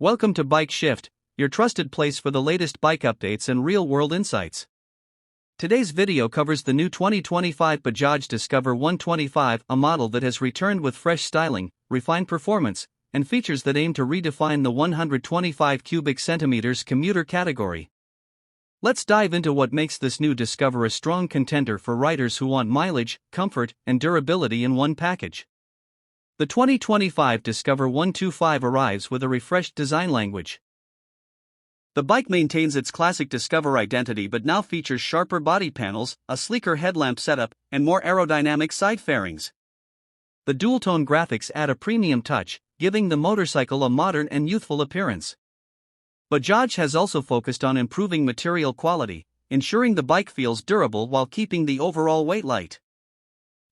Welcome to Bike Shift, your trusted place for the latest bike updates and real-world insights. Today's video covers the new 2025 Bajaj Discover 125, a model that has returned with fresh styling, refined performance, and features that aim to redefine the 125 cubic centimeters commuter category. Let's dive into what makes this new Discover a strong contender for riders who want mileage, comfort, and durability in one package. The 2025 Discover 125 arrives with a refreshed design language. The bike maintains its classic Discover identity but now features sharper body panels, a sleeker headlamp setup, and more aerodynamic side fairings. The dual-tone graphics add a premium touch, giving the motorcycle a modern and youthful appearance. Bajaj has also focused on improving material quality, ensuring the bike feels durable while keeping the overall weight light.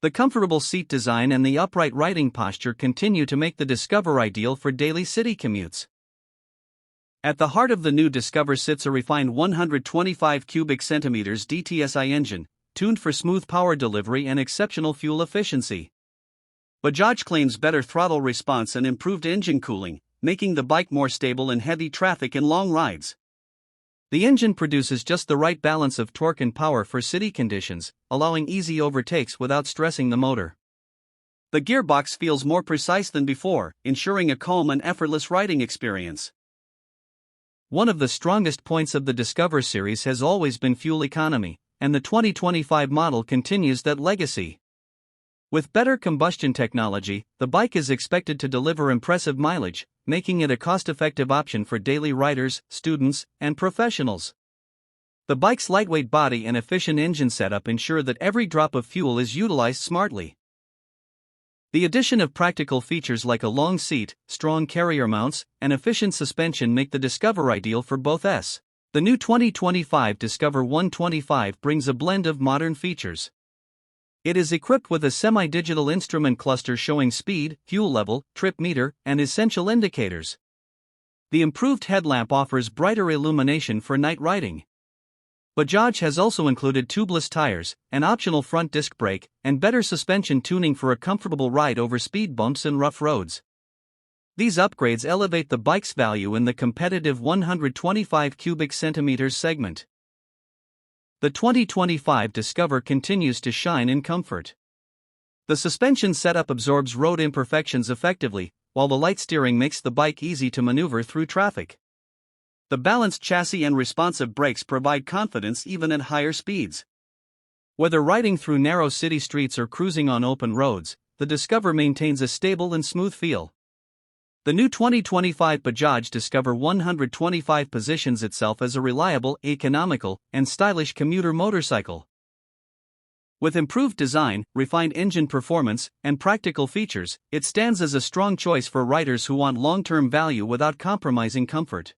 The comfortable seat design and the upright riding posture continue to make the Discover ideal for daily city commutes. At the heart of the new Discover sits a refined 125 cubic centimeters DTSI engine, tuned for smooth power delivery and exceptional fuel efficiency. Bajaj claims better throttle response and improved engine cooling, making the bike more stable in heavy traffic and long rides. The engine produces just the right balance of torque and power for city conditions, allowing easy overtakes without stressing the motor. The gearbox feels more precise than before, ensuring a calm and effortless riding experience. One of the strongest points of the Discover series has always been fuel economy, and the 2025 model continues that legacy. With better combustion technology, the bike is expected to deliver impressive mileage, making it a cost-effective option for daily riders, students, and professionals. The bike's lightweight body and efficient engine setup ensure that every drop of fuel is utilized smartly. The addition of practical features like a long seat, strong carrier mounts, and efficient suspension make the Discover ideal for both S. The new 2025 Discover 125 brings a blend of modern features. It is equipped with a semi-digital instrument cluster showing speed, fuel level, trip meter, and essential indicators. The improved headlamp offers brighter illumination for night riding. Bajaj has also included tubeless tires, an optional front disc brake, and better suspension tuning for a comfortable ride over speed bumps and rough roads. These upgrades elevate the bike's value in the competitive 125 cubic centimeters segment. The 2025 Discover continues to shine in comfort. The suspension setup absorbs road imperfections effectively, while the light steering makes the bike easy to maneuver through traffic. The balanced chassis and responsive brakes provide confidence even at higher speeds. Whether riding through narrow city streets or cruising on open roads, the Discover maintains a stable and smooth feel. The new 2025 Bajaj Discover 125 positions itself as a reliable, economical, and stylish commuter motorcycle. With improved design, refined engine performance, and practical features, it stands as a strong choice for riders who want long-term value without compromising comfort.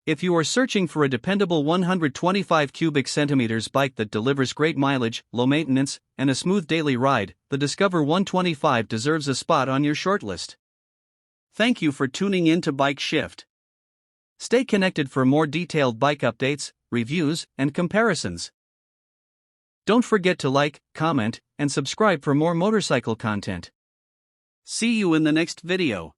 If you are searching for a dependable 125 cubic centimeters bike that delivers great mileage, low maintenance, and a smooth daily ride, the Discover 125 deserves a spot on your shortlist. Thank you for tuning in to Bike Shift. Stay connected for more detailed bike updates, reviews, and comparisons. Don't forget to like, comment, and subscribe for more motorcycle content. See you in the next video.